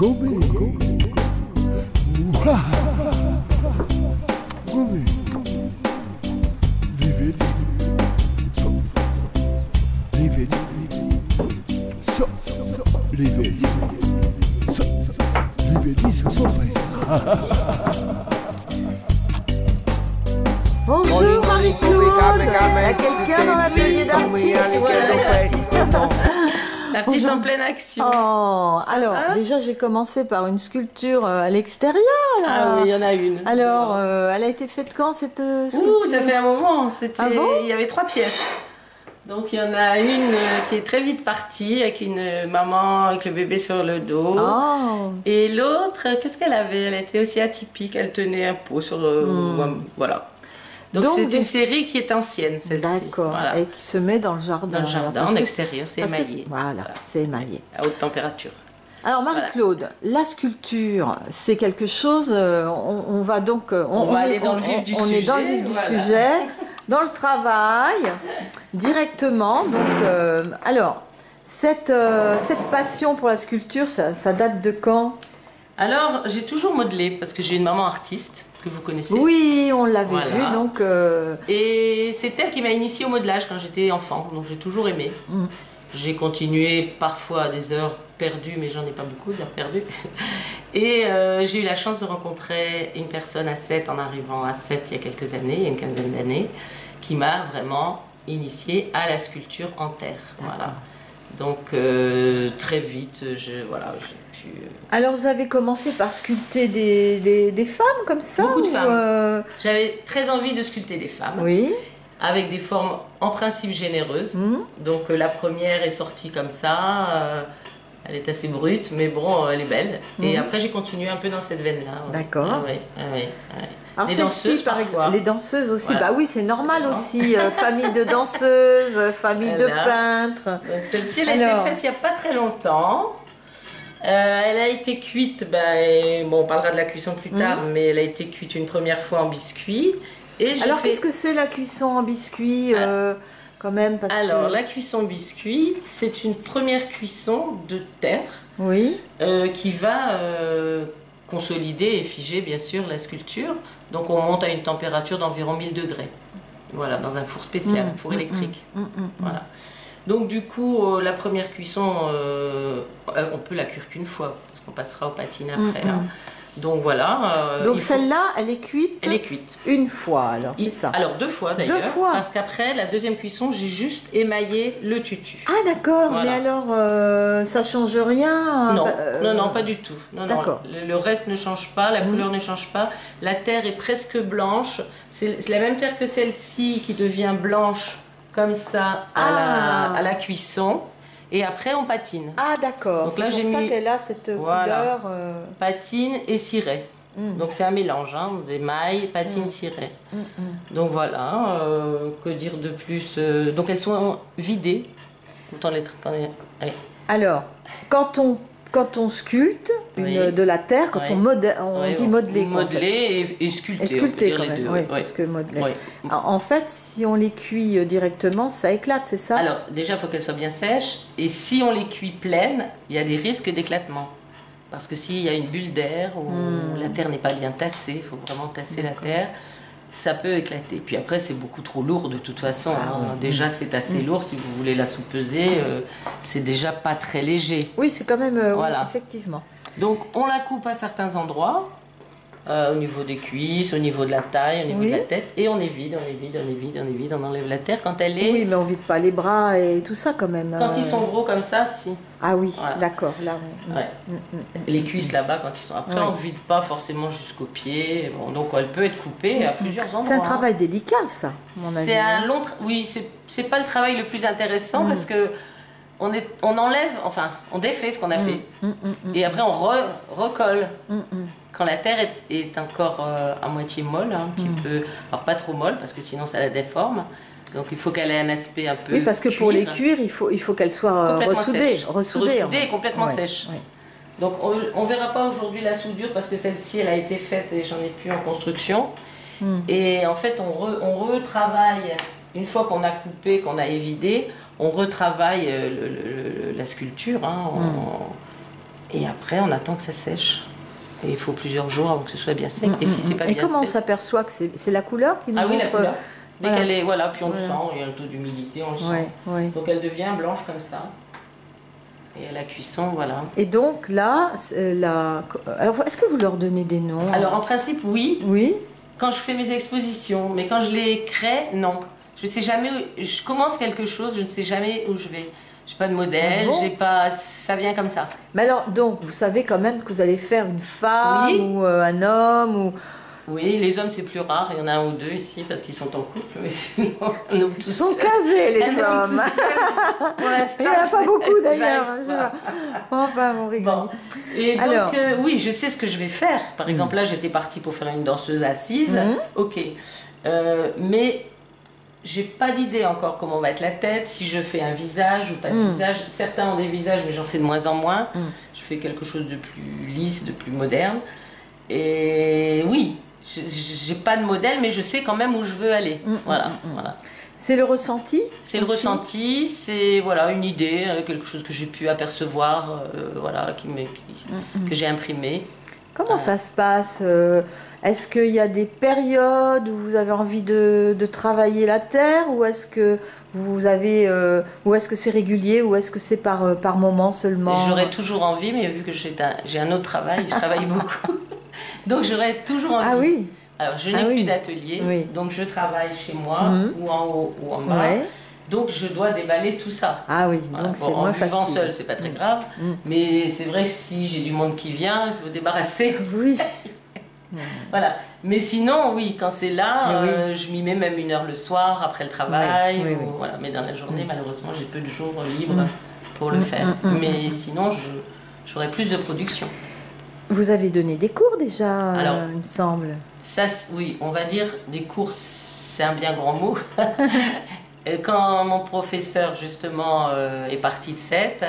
Gobe. Gobe. Rivedi. So. Rivedi. So. Rivedi. So. Rivedi, ça s'offre. Bonjour Marie-Claude. Il y a quelqu'un dans l'atelier d'artiste. L'artiste en pleine action. Oh, alors déjà j'ai commencé par une sculpture à l'extérieur. Ah oui, il y en a une. Alors, elle a été faite quand cette sculpture? Ouh, ça fait un moment. Ah bon? Il y avait 3 pièces. Donc il y en a une qui est très vite partie avec une maman avec le bébé sur le dos. Oh. Et l'autre, qu'est-ce qu'elle avait? Elle était aussi atypique. Elle tenait un pot sur. Voilà. Donc c'est une série qui est ancienne, celle-ci. D'accord. Voilà. Et qui se met dans le jardin. Dans le jardin, en extérieur, c'est émaillé. Voilà, c'est émaillé. À haute température. Alors Marie-Claude, la sculpture, c'est quelque chose. On va donc. On va aller dans le vif du sujet. On est dans le vif du sujet, dans le travail, directement. Donc, alors, cette passion pour la sculpture, ça date de quand? Alors, j'ai toujours modelé parce que j'ai une maman artiste que vous connaissez. Oui, on l'avait vu, donc... Et c'est elle qui m'a initiée au modelage quand j'étais enfant, donc j'ai toujours aimé. J'ai continué parfois à des heures perdues, mais j'en ai pas beaucoup d'heures perdues. Et j'ai eu la chance de rencontrer une personne à Sète, en arrivant à Sète il y a quelques années, il y a une quinzaine d'années, qui m'a vraiment initiée à la sculpture en terre. Voilà. Donc très vite, j'ai pu... Alors vous avez commencé par sculpter des femmes comme ça? Beaucoup de femmes. J'avais très envie de sculpter des femmes. Oui. Avec des formes en principe généreuses. Donc la première est sortie comme ça. Elle est assez brute, mais bon, elle est belle. Et après j'ai continué un peu dans cette veine-là. D'accord. Alors, les danseuses parfois. Les danseuses aussi, voilà. Bah oui, c'est normal aussi. Famille de danseuses, famille de peintres. Donc celle-ci, elle a été faite il n'y a pas très longtemps. Elle a été cuite, on parlera de la cuisson plus tard, mais elle a été cuite une première fois en biscuit. Et alors qu'est-ce que c'est la cuisson en biscuit quand même la cuisson biscuit, c'est une première cuisson de terre qui va consolider et figer bien sûr la sculpture. Donc on monte à une température d'environ 1000 degrés. Voilà, dans un four spécial, un four électrique. Voilà. Donc du coup, la première cuisson, on peut la cuire qu'une fois, parce qu'on passera au patine après. Donc voilà. Donc celle-là, elle est cuite? Elle est cuite. Une fois, alors, c'est ça? Alors 2 fois d'ailleurs. 2 fois? Parce qu'après, la deuxième cuisson, j'ai juste émaillé le tutu. Ah d'accord, voilà. Mais alors, ça change rien? Non, non, pas du tout. D'accord. Le reste ne change pas, la couleur ne change pas. La terre est presque blanche. C'est la même terre que celle-ci qui devient blanche comme ça à la cuisson. Et après, on patine. Ah d'accord, c'est pour ça qu'elle a cette couleur... Patine et ciré. Donc c'est un mélange, d'émail, patine, ciré. Donc voilà, que dire de plus? Donc elles sont vidées. Alors, quand on sculpte de la terre, quand on dit modeler. Modeler et sculpter. Et sculpter on peut quand dire même, les deux, parce que modeler. En fait, si on les cuit directement, ça éclate, c'est ça? Alors, déjà, il faut qu'elles soient bien sèches. Et si on les cuit pleines, il y a des risques d'éclatement. Parce que s'il y a une bulle d'air ou la terre n'est pas bien tassée, il faut vraiment tasser la terre, ça peut éclater. Puis après, c'est beaucoup trop lourd de toute façon. Déjà, c'est assez lourd. Si vous voulez la sous-peser, c'est déjà pas très léger. Oui, c'est quand même... oui, effectivement. Donc, on la coupe à certains endroits, au niveau des cuisses, au niveau de la taille, au niveau de la tête, et on évide, on enlève la terre quand elle est... Oui, mais on vide pas les bras et tout ça quand même. Quand ils sont gros comme ça, si. Ah oui, d'accord, là. Les cuisses là-bas, quand ils sont... Après, on ne vide pas forcément jusqu'au pied, donc elle peut être coupée à plusieurs endroits. C'est un travail délicat, ça, à mon avis. C'est un long... Oui, c'est pas le travail le plus intéressant, parce que on enlève, enfin, on défait ce qu'on a fait. Et après, on recolle. Quand la terre est encore à moitié molle, un petit peu, alors pas trop molle parce que sinon ça la déforme. Donc il faut qu'elle ait un aspect un peu. Oui, parce que pour les cuire, il faut qu'elle soit ressoudée et complètement sèche. Donc on verra pas aujourd'hui la soudure parce que celle-ci elle a été faite et j'en ai plus en construction. Et en fait on retravaille une fois qu'on a coupé, qu'on a évidé, on retravaille la sculpture. Et après, on attend que ça sèche. Et il faut plusieurs jours avant que ce soit bien sec. Et si c'est pas bien sec... Et comment on s'aperçoit que c'est la couleur qui nous montre? Ah oui, la couleur. Dès qu'elle est... Voilà, puis on le sent, il y a un taux d'humidité, on le sent. Donc elle devient blanche comme ça. Et à la cuisson, voilà. Et donc là, alors est-ce que vous leur donnez des noms? Alors en principe, oui. Oui. Quand je fais mes expositions, mais quand je les crée, non. Je sais jamais où... Je commence quelque chose, je ne sais jamais où je vais. J'ai pas de modèle, j'ai pas... ça vient comme ça. Mais alors, donc, vous savez quand même que vous allez faire une femme ou un homme ou... Oui, les hommes c'est plus rare, il y en a un ou deux ici parce qu'ils sont en couple, mais sinon on est tous Ils sont casés les hommes. Pour l'instant, il n'y en a pas beaucoup d'ailleurs. Enfin, on rigole. Bon. Et donc, oui, je sais ce que je vais faire. Par exemple, là j'étais partie pour faire une danseuse assise, ok. Mais j'ai pas d'idée encore comment va être la tête, si je fais un visage ou pas de visage. Certains ont des visages, mais j'en fais de moins en moins. Je fais quelque chose de plus lisse, de plus moderne. Et oui, j'ai pas de modèle, mais je sais quand même où je veux aller. Voilà. C'est le ressenti? C'est le ressenti, c'est voilà, une idée, quelque chose que j'ai pu apercevoir, voilà, que j'ai imprimé. Comment ça se passe? Est-ce qu'il y a des périodes où vous avez envie de travailler la terre, ou est-ce que vous avez, ou est-ce que c'est régulier, ou est-ce que c'est par moment seulement? J'aurais toujours envie, mais vu que j'ai un autre travail, je travaille beaucoup, donc j'aurais toujours envie. Ah oui. Alors je n'ai plus d'atelier, donc je travaille chez moi, ou en haut ou en bas. Donc je dois déballer tout ça. Ah oui, voilà. donc bon, c'est moins facile. En vivant seul, c'est pas très grave, mais c'est vrai que si j'ai du monde qui vient, je veux me débarrasser. Oui. Voilà. Mais sinon, oui, quand c'est là, je m'y mets même 1 heure le soir après le travail. Voilà. Mais dans la journée, malheureusement, j'ai peu de jours libres pour le faire. Mais sinon, j'aurai plus de production. Vous avez donné des cours déjà, alors, il me semble. Ça, oui, on va dire des cours, c'est un bien grand mot. Quand mon professeur, justement, est parti de Sète,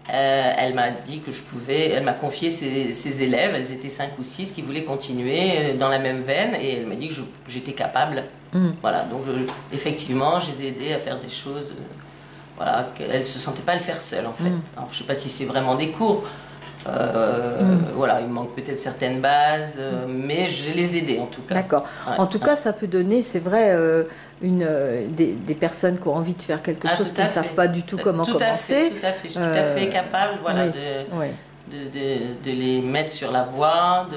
elle m'a dit que je pouvais, elle m'a confié ses élèves, elles étaient 5 ou 6 qui voulaient continuer dans la même veine, et elle m'a dit que j'étais capable. Voilà, donc effectivement, je les ai aidés à faire des choses, voilà, qu'elles ne se sentaient pas le faire seules en fait. Alors, je ne sais pas si c'est vraiment des cours, voilà, il me manque peut-être certaines bases, mais je les ai aidés en tout cas. D'accord. En tout cas, ça peut donner, c'est vrai, des personnes qui ont envie de faire quelque chose qui ne savent pas du tout comment commencer. Tout à fait, je suis tout à fait capable, voilà, de les mettre sur la voie,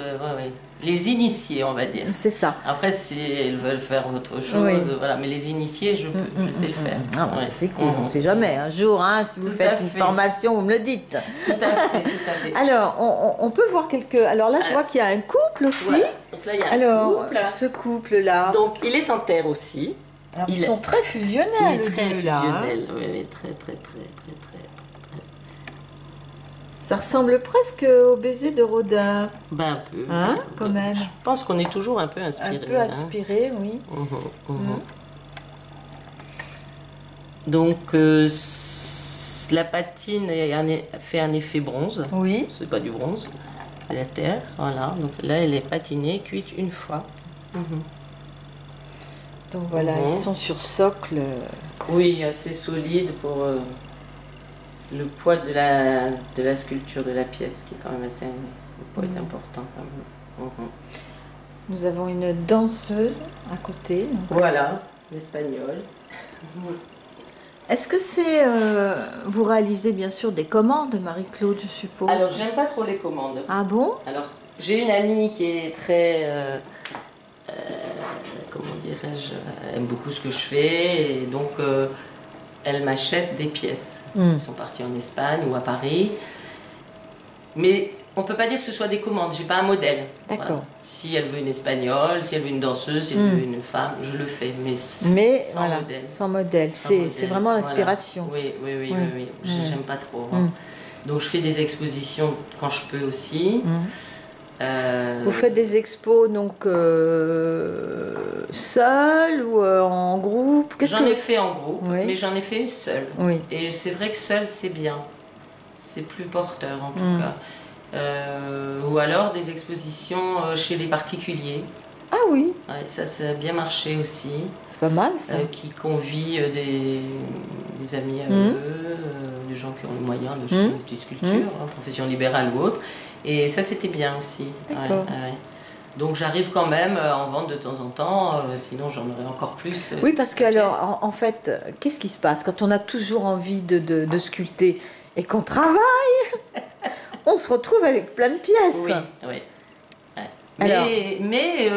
les initier, on va dire. C'est ça. Après, si elles veulent faire autre chose, voilà, mais les initier, je sais le faire. C'est cool, on ne sait jamais. Un jour, si vous faites une formation, vous me le dites. Tout à fait, tout à fait. Alors, on peut voir quelques... Alors là, je vois qu'il y a un couple aussi. Voilà. Donc là, il y a un couple. Ce couple-là... Donc, il est en terre aussi. Alors, ils sont très fusionnels. Il est très fusionnel, oui, très. Ça ressemble presque au baiser de Rodin. Ben un peu. Hein, quand même. Je pense qu'on est toujours un peu inspiré. Un peu inspiré, oui. Donc la patine fait un effet bronze. Oui. C'est pas du bronze, c'est la terre. Voilà. Donc là, elle est patinée, cuite 1 fois. Donc voilà, ils sont sur socle. Oui, assez solide pour le poids de la sculpture de la pièce, qui est quand même assez important. Quand même. Nous avons une danseuse à côté. Donc. Voilà, l'espagnole. Est-ce que c'est... vous réalisez bien sûr des commandes, Marie-Claude, je suppose? Alors, j'aime pas trop les commandes. Ah bon? Alors, j'ai une amie qui est très... comment dirais-je, aime beaucoup ce que je fais, et donc elle m'achète des pièces. Ils sont partis en Espagne ou à Paris, mais on peut pas dire que ce soit des commandes, j'ai pas un modèle. D'accord. Voilà. Si elle veut une espagnole, si elle veut une danseuse, si elle veut une femme, je le fais, mais sans modèle. Sans modèle, c'est vraiment l'inspiration. Voilà. Oui. J'aime pas trop. Donc je fais des expositions quand je peux aussi. Vous faites des expos donc seul ou en groupe? J'en ai fait en groupe, mais j'en ai fait une seule. Et c'est vrai que seul c'est bien, c'est plus porteur en tout cas. Ou alors des expositions chez des particuliers. Ah oui. Ça a bien marché aussi. C'est pas mal ça. Qui convient des amis à eux, des gens qui ont les moyens de jeter une petite sculpture, profession libérale ou autre. Et ça, c'était bien aussi. Donc j'arrive quand même à en vendre de temps en temps, sinon j'en aurais encore plus. Oui, parce que alors, en fait, qu'est-ce qui se passe quand on a toujours envie de sculpter et qu'on travaille? On se retrouve avec plein de pièces. Oui, oui. Mais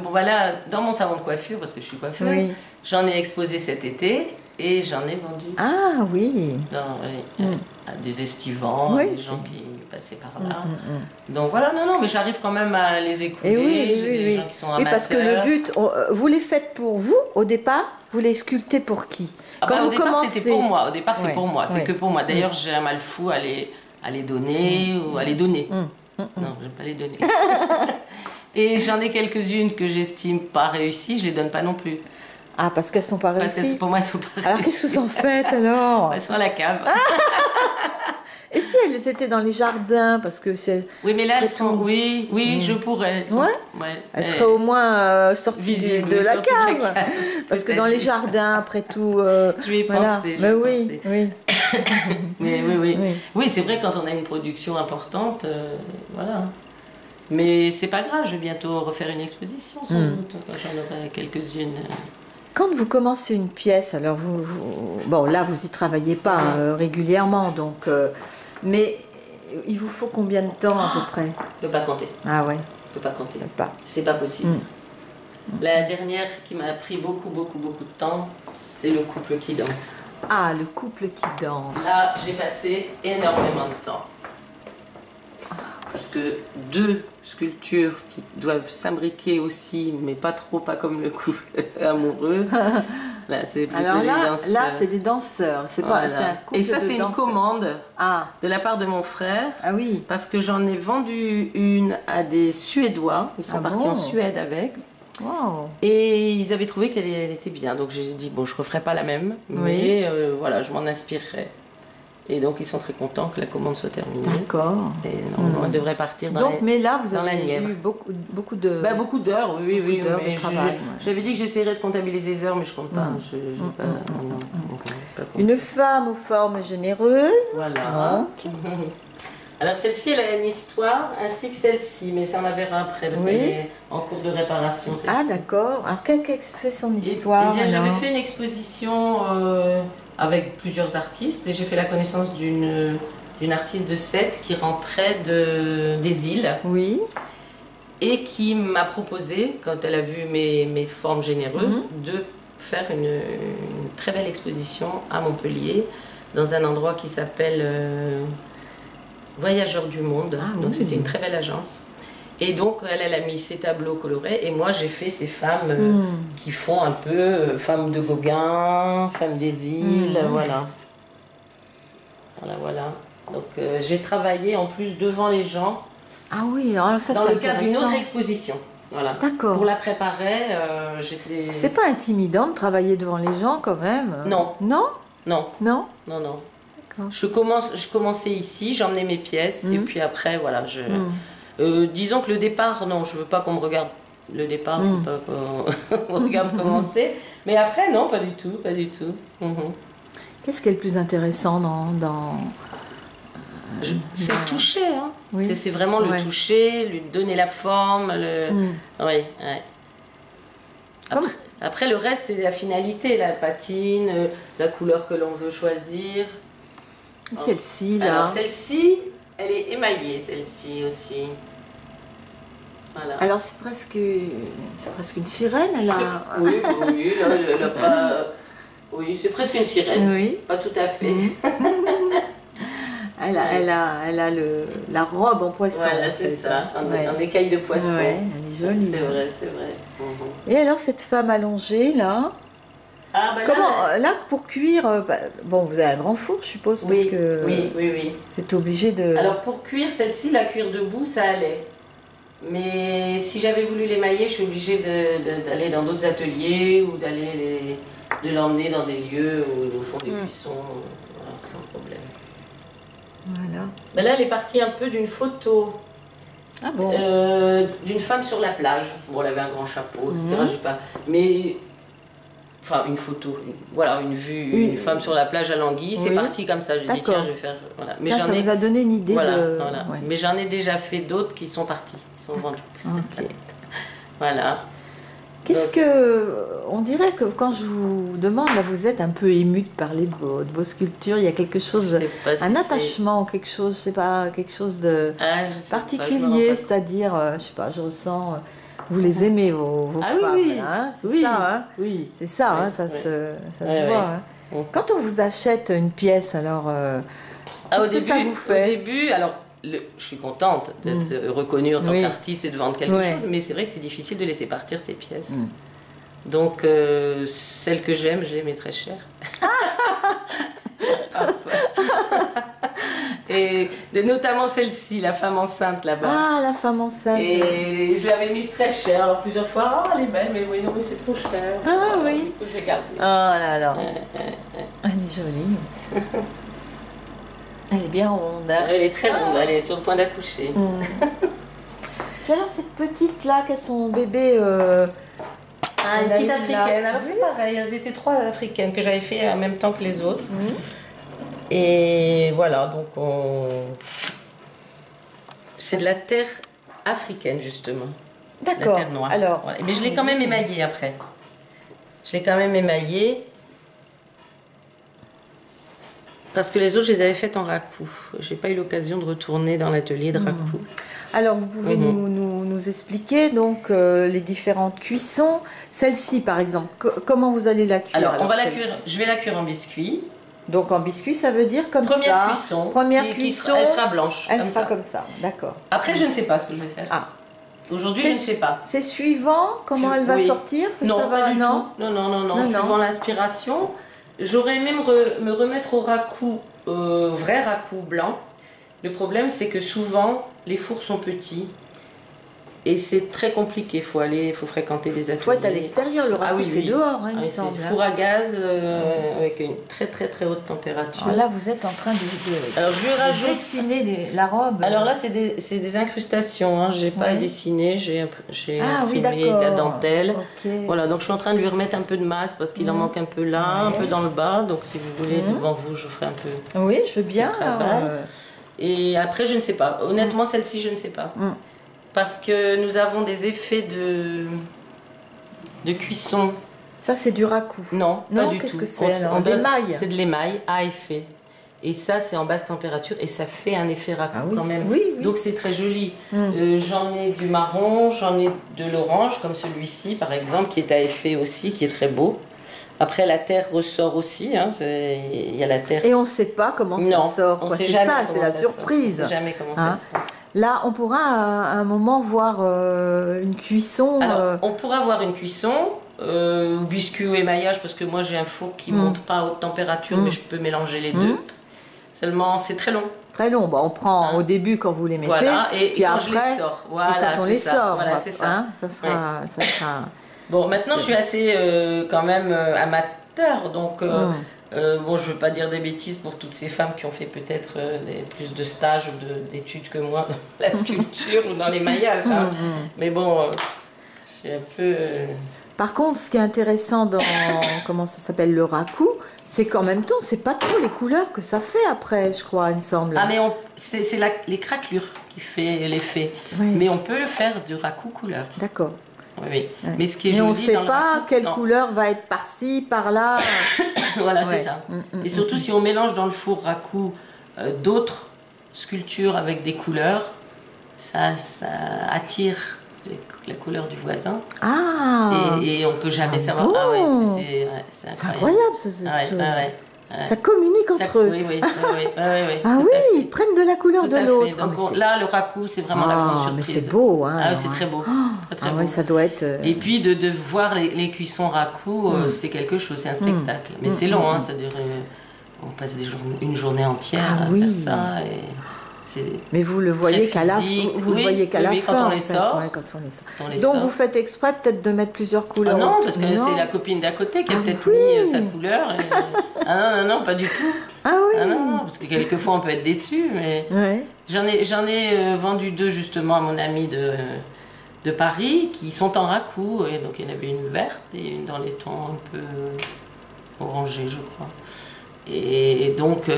bon, voilà, dans mon salon de coiffure, parce que je suis coiffeuse, j'en ai exposé cet été et j'en ai vendu. Ah oui. À des estivants, à des gens qui passaient par là. Donc voilà, non, mais j'arrive quand même à les écouler. J'ai des gens qui sont amateurs. Parce que le but, vous les faites pour vous au départ, vous les sculptez pour qui? Au départ, c'était pour moi. Au départ, c'est pour moi. C'est que pour moi. D'ailleurs, j'ai un mal fou à les donner ou à les donner. Non, je n'aime pas les donner. Et j'en ai quelques-unes que j'estime pas réussies, je les donne pas non plus. Ah, parce qu'elles sont pas réussies? Parce que pour moi, elles sont pas réussies. Alors, qu'est-ce que vous en faites alors? Elles sont à la cave. Et si elles étaient dans les jardins, parce que c'est... Oui, mais là, elles sont... Oui, je pourrais. Elles sont... Elles seraient au moins sorties visibles de la cave. Parce que dans les jardins, après tout... je vais y penser. Mais oui. Mais oui, c'est vrai, quand on a une production importante, voilà. Mais c'est pas grave, je vais bientôt refaire une exposition, sans doute, quand j'en aurai quelques-unes. Quand vous commencez une pièce, alors bon, là, vous y travaillez pas régulièrement, donc... mais il vous faut combien de temps, à peu près? Je ne peux pas compter. Ah ouais. Je ne peux pas compter. C'est pas possible. La dernière qui m'a pris beaucoup de temps, c'est le couple qui danse. Ah, le couple qui danse. Là, j'ai passé énormément de temps. Parce que 2 sculptures qui doivent s'imbriquer aussi, mais pas trop, pas comme le couple amoureux. Là, c'est plutôt alors là, c'est des danseurs. C'est pas, c'est un couple. Et ça, c'est une commande de la part de mon frère. Ah oui. Parce que j'en ai vendu une à des Suédois. Ils sont partis en Suède avec. Wow. Et ils avaient trouvé qu'elle était bien. Donc j'ai dit, bon, je ne referai pas la même, mais voilà, je m'en inspirerai. Et donc ils sont très contents que la commande soit terminée. D'accord. Et normalement, elle devrait partir dans mais là, vous avez eu beaucoup de... beaucoup d'heures, oui. D'heures. J'avais dit que j'essaierais de comptabiliser les heures, mais je ne compte pas. Une femme aux formes généreuses. Voilà. Alors celle-ci, elle a une histoire, ainsi que celle-ci, mais ça on la verra après, parce qu'elle est en cours de réparation. Ah d'accord. Alors quelle c'est son histoire? Eh bien, j'avais fait une exposition avec plusieurs artistes, et j'ai fait la connaissance d'une artiste de Sète qui rentrait des îles. Oui. Et qui m'a proposé, quand elle a vu mes formes généreuses, de faire une très belle exposition à Montpellier, dans un endroit qui s'appelle Voyageurs du Monde. Donc c'était une très belle agence. Et donc elle a mis ses tableaux colorés, et moi j'ai fait ces femmes qui font un peu femmes de Gauguin, femmes des îles, voilà. Donc j'ai travaillé en plus devant les gens. Ah oui, alors ça, dans le cadre d'une autre exposition. Voilà. D'accord. Pour la préparer, j'étais... C'est pas intimidant de travailler devant les gens quand même? Non. Non? Non. Non? Non, non. D'accord. Je commençais ici, j'emmenais mes pièces, et puis après, voilà, disons que le départ, non, je veux pas qu'on me regarde le départ, je veux pas qu'on me regarde commencer, mais après, non, pas du tout, pas du tout. Qu'est-ce qui est le plus intéressant dans... C'est le toucher, hein. C'est vraiment le toucher, lui donner la forme, Après, le reste, c'est la finalité, la patine, la couleur que l'on veut choisir. Celle-ci, là. Alors, celle-ci, elle est émaillée, celle-ci aussi. Voilà. Alors, c'est presque une sirène, elle a... Oui, là, elle a pas... Oui, c'est presque une sirène. Oui. Pas tout à fait. Elle a la robe en poisson. Voilà, c'est ça, en écaille de poisson. Ouais, elle est jolie. C'est vrai, c'est vrai. Et alors, cette femme allongée, là... Là, pour cuire, bon, vous avez un grand four, je suppose, parce que... Oui. C'est obligé de... Alors, pour cuire, celle-ci, la cuire debout, ça allait. Mais si j'avais voulu l'émailler, je suis obligée d'aller dans d'autres ateliers ou de l'emmener dans des lieux au fond des buissons, sans problème. Voilà. Ben là, elle est partie un peu d'une photo d'une femme sur la plage. Bon, elle avait un grand chapeau, etc. Mais enfin une photo, voilà, une vue, une femme sur la plage à Languille, c'est parti comme ça. J'ai dit tiens, je vais faire. Voilà. Mais ça vous a donné une idée de. Voilà. Ouais. Mais j'en ai déjà fait d'autres qui sont partis, qui sont vendus. Okay. Voilà. Qu'est-ce que. On dirait que quand je vous demande, là, vous êtes un peu ému de parler de vos sculptures. Il y a quelque chose, un attachement, quelque chose, je sais pas, quelque chose de particulier, c'est-à-dire, je sais pas, je ressens. Vous les aimez, vos femmes, oui. Hein, c'est ça, hein. Oui. C'est ça, hein, ça se voit. Hein. Quand on vous achète une pièce, alors, qu'est-ce que ça vous fait? Au début, alors, je suis contente d'être reconnue en tant qu'artiste et de vendre quelque chose, mais c'est vrai que c'est difficile de laisser partir ces pièces. Donc, celles que j'aime, je les mets très cher. Et notamment celle-ci, la femme enceinte là-bas. Ah, la femme enceinte. Et je l'avais mise très cher. Alors plusieurs fois, elle est belle, mais oui, non, mais c'est trop cher. Ah oui. Du coup, je l'ai gardée. Oh là là. Elle est jolie. Elle est bien ronde. Hein. Elle est très ronde, elle est sur le point d'accoucher. Alors cette petite là, qui a son bébé. Une petite africaine. Alors c'est pareil, elles étaient 3 africaines que j'avais fait en même temps que les autres. Et voilà, donc c'est de la terre africaine justement. D'accord. La terre noire. Alors, voilà. Mais je l'ai quand même émaillée après. Je l'ai quand même émaillée. Parce que les autres, je les avais faites en raku. Je n'ai pas eu l'occasion de retourner dans l'atelier de raku. Alors, vous pouvez nous expliquer donc les différentes cuissons. Celle-ci, par exemple, comment vous allez la cuire? Alors on va la cuire. Je vais la cuire en biscuit. Donc en biscuit, ça veut dire comme première ça. Cuisson. Première cuisson. Elle sera blanche. Elle sera comme ça, d'accord. Après, je ne sais pas ce que je vais faire. Ah. Aujourd'hui, je ne sais pas. C'est suivant comment elle va sortir que non, ça va... pas du tout. Non. Suivant l'inspiration. J'aurais aimé me remettre au raku, vrai raku blanc. Le problème, c'est que souvent, les fours sont petits. Et c'est très compliqué, il faut fréquenter des ateliers. Il faut être à l'extérieur, le raku c'est dehors, hein, il me semble. Four à gaz avec une très haute température. Alors là, vous êtes en train Alors, je vais dessiner la robe. Alors là, c'est des incrustations, hein. Je n'ai pas dessiné, j'ai imprimé de la dentelle. Voilà, donc je suis en train de lui remettre un peu de masse parce qu'il en manque un peu là, un peu dans le bas. Donc si vous voulez, devant vous, je ferai un peu. Oui, je veux bien. Et après, je ne sais pas. Honnêtement, celle-ci, je ne sais pas. Parce que nous avons des effets de cuisson. Ça, c'est du raku? Non, pas du tout. Qu'est-ce que c'est alors? L'émail? C'est de l'émail à effet. Et ça, c'est en basse température et ça fait un effet raku quand même. Oui. Donc c'est très joli. J'en ai du marron, j'en ai de l'orange, comme celui-ci par exemple, qui est à effet aussi, qui est très beau. Après, la terre ressort aussi. Hein, il y a la terre. Et on ne sait pas comment ça sort. C'est ça, c'est la surprise. On ne sait jamais comment ça sort. Là, on pourra à un moment voir une cuisson. Alors, on pourra voir une cuisson, biscuit ou émaillage, parce que moi j'ai un four qui ne monte pas à haute température, mais je peux mélanger les deux. Seulement, c'est très long. Très long. Bon, on prend au début quand vous les mettez. Voilà, et puis quand après, je les sors. Voilà, quand on les sort. Voilà, c'est ça. Ça sera... Bon, maintenant je suis assez quand même amateur, donc bon, je ne veux pas dire des bêtises pour toutes ces femmes qui ont fait peut-être plus de stages ou d'études que moi dans la sculpture ou dans l'émaillage. Hein. Mais bon, je suis un peu... Par contre, ce qui est intéressant dans comment ça s'appelle le raku, c'est qu'en même temps, c'est pas trop les couleurs que ça fait après, je crois, il me semble. Ah, mais c'est les craquelures qui fait l'effet. Oui. Mais on peut le faire du raku couleur. D'accord. Oui. Mais ce qui est joli, on ne sait pas quelle couleur va être par-ci, par-là. Voilà, c'est ça. Et surtout, si on mélange dans le four raku d'autres sculptures avec des couleurs, ça attire la couleur du voisin. Ah. Et on ne peut jamais savoir. Bon. Ah ouais, c'est incroyable. Ça communique entre eux. Oui. Ah oui, ils prennent de la couleur de l'autre. Donc là, le raku, c'est vraiment la grande surprise. Mais c'est beau, hein. Ah, c'est très beau. Très beau. Ouais, ça doit être. Et puis de voir les cuissons raku, c'est quelque chose, c'est un spectacle. Mais c'est long, hein, ça dure. On passe une journée entière à faire ça. Mais vous le voyez qu'à la, fin. Quand on les sort. Donc vous faites exprès peut-être de mettre plusieurs couleurs. Ah non, parce que c'est la copine d'à côté qui a peut-être mis sa couleur. Ah non, pas du tout. Ah oui. Ah non, parce que quelquefois on peut être déçu. Mais j'en ai vendu 2 justement à mon ami de de Paris qui sont en raku. Et donc il y en avait une verte et une dans les tons un peu orangés, je crois. Et donc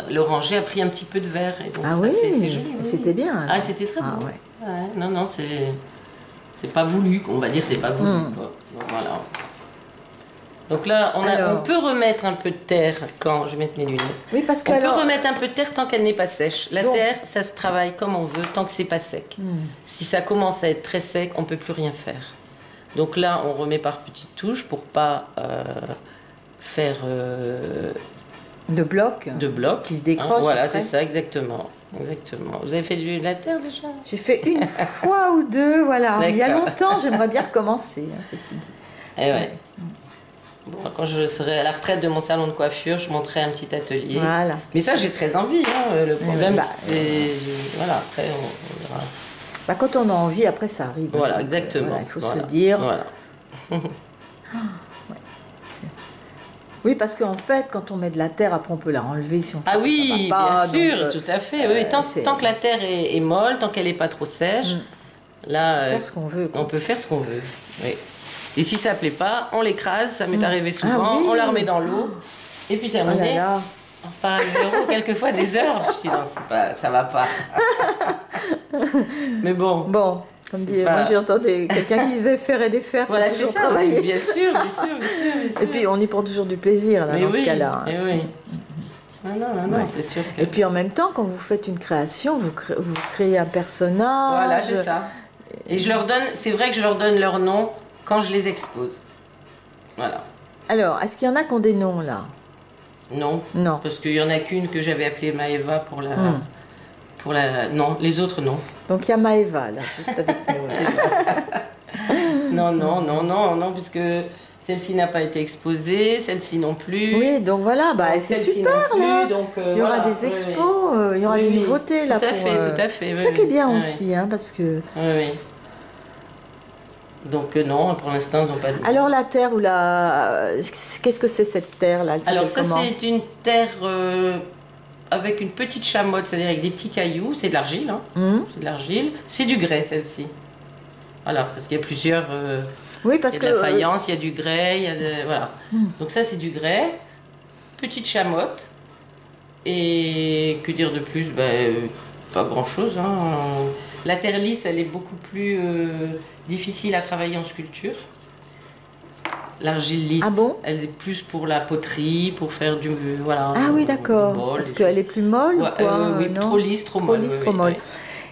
l'oranger a pris un petit peu de vert. Et donc c'est joli. C'était bien. Alors. Ah, c'était très beau. Ouais, non, c'est pas voulu, on va dire, c'est pas voulu. Quoi. Donc, voilà. Donc là, on peut remettre un peu de terre quand je vais mettre mes lunettes. Oui, parce que on peut remettre un peu de terre tant qu'elle n'est pas sèche. La terre, ça se travaille comme on veut tant que c'est pas sec. Si ça commence à être très sec, on peut plus rien faire. Donc là, on remet par petites touches pour pas faire de blocs qui se décrochent. Hein, voilà, c'est ça, exactement. Vous avez fait de la terre déjà? J'ai fait une fois ou deux, voilà. Il y a longtemps, j'aimerais bien recommencer, ceci dit. Et ouais. Bon, quand je serai à la retraite de mon salon de coiffure, je monterai un petit atelier. Voilà. Mais ça, j'ai très envie. Hein. Le problème, c'est... Voilà, après, on verra. Bah, quand on a envie, après, ça arrive. Voilà, exactement. Voilà, il faut se dire. Voilà. Oui, parce qu'en fait, quand on met de la terre, après, on peut la enlever si on Ah oui, ça va pas, bien sûr, donc, tout à fait. Oui, tant que la terre est molle, tant qu'elle n'est pas trop sèche, là, on peut faire ce qu'on veut. On peut faire ce qu'on veut. Oui. Et si ça ne plaît pas, on l'écrase, ça m'est arrivé souvent, on la remet dans l'eau, et puis terminé. On part à zéro, quelquefois des heures. Je dis non, ça va pas. Mais bon. Bon, comme dit, moi j'ai entendu quelqu'un qui disait faire et défaire, voilà, c'est toujours ça, travailler. Bien sûr. Et puis on y prend toujours du plaisir là, dans ce cas-là. Et oui. Non, c'est sûr que... Et puis en même temps, quand vous faites une création, vous créez un personnage. Voilà, c'est ça. Et je leur donne, c'est vrai que je leur donne leur nom quand je les expose. Voilà. Alors, est-ce qu'il y en a qui ont des noms là? Non. Non. Parce qu'il y en a qu'une que j'avais appelée Maëva pour la... Non, les autres, non. Donc il y a Maëva là, juste avec nous. Non, puisque celle-ci n'a pas été exposée, celle-ci non plus. Oui, donc voilà, c'est super là. Donc, il y aura des expos, il y aura des nouveautés là. Tout à fait. C'est ça qui est bien aussi, hein, parce que... Oui. Donc non, pour l'instant, ils n'ont pas de... Alors la terre ou la... Qu'est-ce que c'est cette terre là? Alors ça, c'est une terre avec une petite chamotte, c'est-à-dire avec des petits cailloux. C'est de l'argile, hein. C'est de l'argile. C'est du grès, celle-ci. Voilà, parce qu'il y a plusieurs... oui, parce il y a de la faïence, il y a du grès, il y a de... Voilà. Donc ça, c'est du grès. Petite chamotte. Et que dire de plus? Pas grand-chose, hein. La terre lisse, elle est beaucoup plus difficile à travailler en sculpture. L'argile lisse, elle est plus pour la poterie, pour faire du... Voilà, ah oui, d'accord. Parce qu'elle est plus molle ou quoi? Oui, non, trop lisse, trop molle. Trop molle.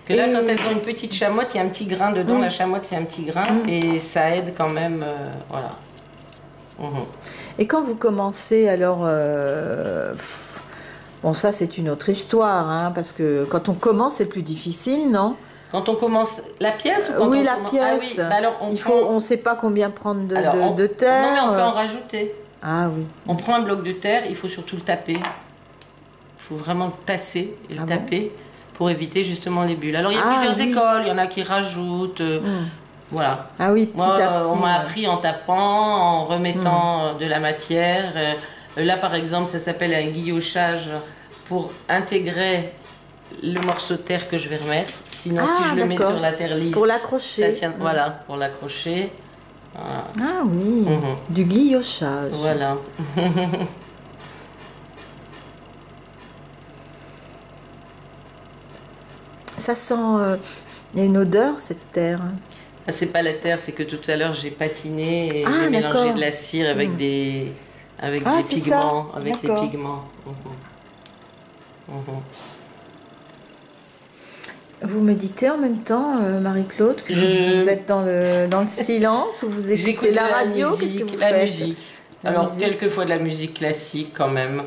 Que là, quand elles ont une petite chamotte, il y a un petit grain dedans. La chamotte, il y a un petit grain. Et ça aide quand même... voilà. Et quand vous commencez, alors... Bon, ça, c'est une autre histoire, hein, parce que quand on commence, c'est plus difficile, non? Quand on commence la pièce ou quand oui, on la commence... pièce. Ah oui, alors on ne sait pas combien prendre de terre. Non, mais on peut en rajouter. Ah oui. On prend un bloc de terre, il faut surtout le taper. Il faut vraiment le tasser et le taper pour éviter justement les bulles. Alors il y a plusieurs écoles, il y en a qui rajoutent. Voilà. Ah oui, petit à petit. On m'a appris en tapant, en remettant de la matière. Là par exemple, ça s'appelle un guillochage pour intégrer le morceau de terre que je vais remettre. Sinon, si je le mets sur la terre lisse, pour l'accrocher. Ça tient. Voilà, pour l'accrocher. Voilà. Ah oui, du guillochage. Voilà. Ça sent... il y a une odeur, cette terre. Ah, c'est pas la terre, c'est que tout à l'heure, j'ai patiné et j'ai mélangé de la cire avec des pigments. Avec les pigments. Vous méditez en même temps, Marie-Claude, que vous êtes dans le silence ou vous écoutez la radio? Qu'est-ce que vous faites? Musique. Alors, quelquefois de la musique classique quand même.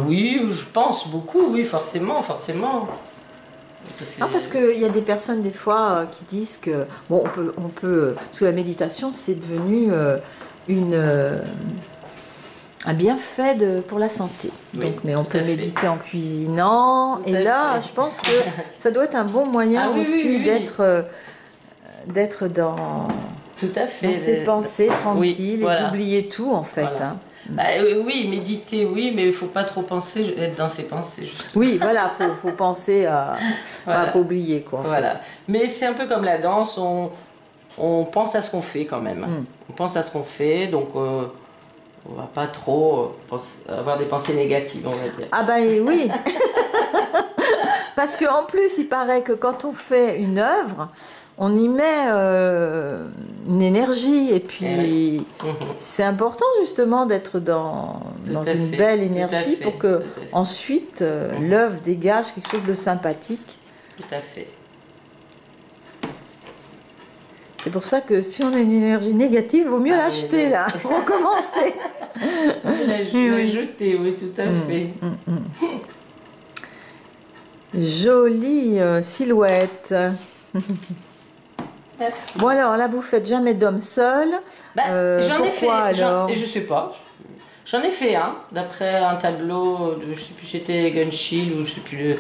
Oui, je pense beaucoup, oui, forcément. Parce qu'il y a des personnes des fois qui disent que, bon, on peut parce que la méditation c'est devenu un bienfait pour la santé. Oui, donc, mais on peut méditer en cuisinant. Et là, je pense que ça doit être un bon moyen aussi d'être dans tout à fait dans ses pensées tranquilles et d'oublier tout en fait. Voilà. Hein. Oui, méditer, oui, mais il ne faut pas trop penser, être dans ses pensées. Justement. Oui, voilà, faut penser à... Voilà. faut oublier, quoi. Voilà. Mais c'est un peu comme la danse, on pense à ce qu'on fait quand même. On pense à ce qu'on fait, donc on ne va pas trop avoir des pensées négatives, on va dire. Ah oui. Parce qu'en plus, il paraît que quand on fait une œuvre, on y met une énergie, et puis c'est important justement d'être dans une belle énergie pour que ensuite l'œuvre dégage quelque chose de sympathique. Tout à fait. C'est pour ça que si on a une énergie négative, il vaut mieux l'acheter là, recommencer. La jeter, oui, tout à fait. Jolie silhouette. Merci. Bon alors là, vous faites jamais d'homme seul. J'en ai fait, alors je sais pas. J'en ai fait un, d'après un tableau, je sais plus si c'était Gunchill ou je sais plus le...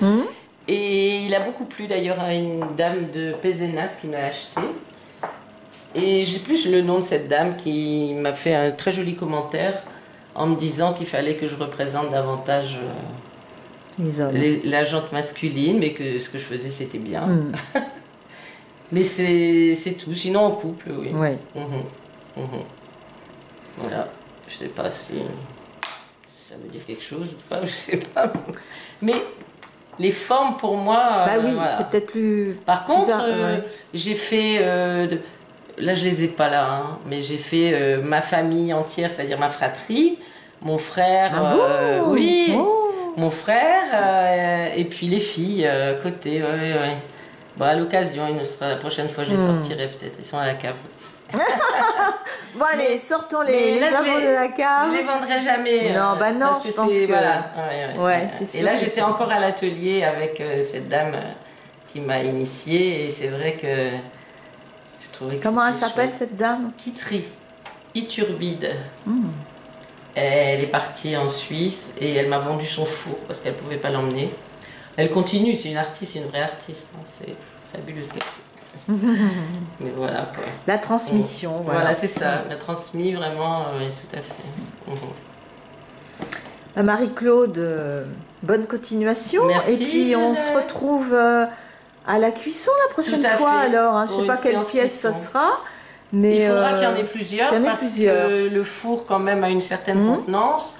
Et il a beaucoup plu d'ailleurs à une dame de Pézenas qui m'a acheté. Et j'ai plus le nom de cette dame qui m'a fait un très joli commentaire en me disant qu'il fallait que je représente davantage la jante masculine, mais que ce que je faisais c'était bien. Mais c'est tout, sinon en couple, oui. Voilà, je sais pas si ça veut dire quelque chose ou pas, je sais pas. Mais les formes pour moi... voilà. C'est peut-être plus... Par contre, j'ai fait... là je les ai pas là, hein, mais j'ai fait ma famille entière, c'est-à-dire ma fratrie, mon frère, mon frère, et puis les filles à côté, Bon, à l'occasion, la prochaine fois je les sortirai peut-être, ils sont à la cave aussi. Bon allez, sortons les avant de la cave. Je les vendrai jamais. Non, non, parce que je pense que... Voilà. C'est et là j'étais encore à l'atelier avec cette dame qui m'a initiée, et c'est vrai que je trouvais que... Comment elle s'appelle cette dame? Kitri Iturbide. Elle est partie en Suisse et elle m'a vendu son four parce qu'elle ne pouvait pas l'emmener. Elle continue, c'est une artiste, c'est une vraie artiste. Hein. C'est fabuleux ce qu'elle fait. Mais voilà quoi. La transmission. Voilà, c'est ça. La transmis vraiment, tout à fait. Marie-Claude, bonne continuation. Merci. Et puis on se retrouve à la cuisson la prochaine fois. Alors, hein. Je ne sais pas quelle pièce ça sera. Mais il faudra qu'il y en ait plusieurs que le four quand même a une certaine contenance.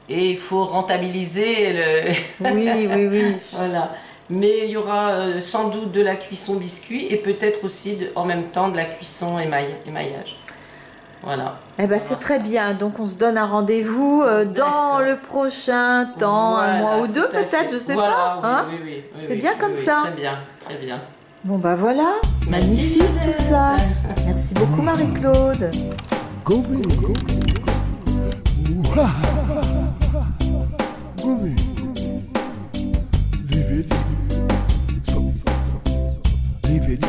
Et il faut rentabiliser le... Oui. Voilà. Mais il y aura sans doute de la cuisson biscuit et peut-être aussi en même temps de la cuisson émaillage. Voilà. Eh ben, c'est très bien. Donc on se donne un rendez-vous dans le prochain temps, un mois ou deux peut-être, je sais pas. Hein? Oui, c'est bien comme ça. Très bien, très bien. Bon bah voilà, magnifique tout ça. Merci beaucoup Marie-Claude. Go, Leave it.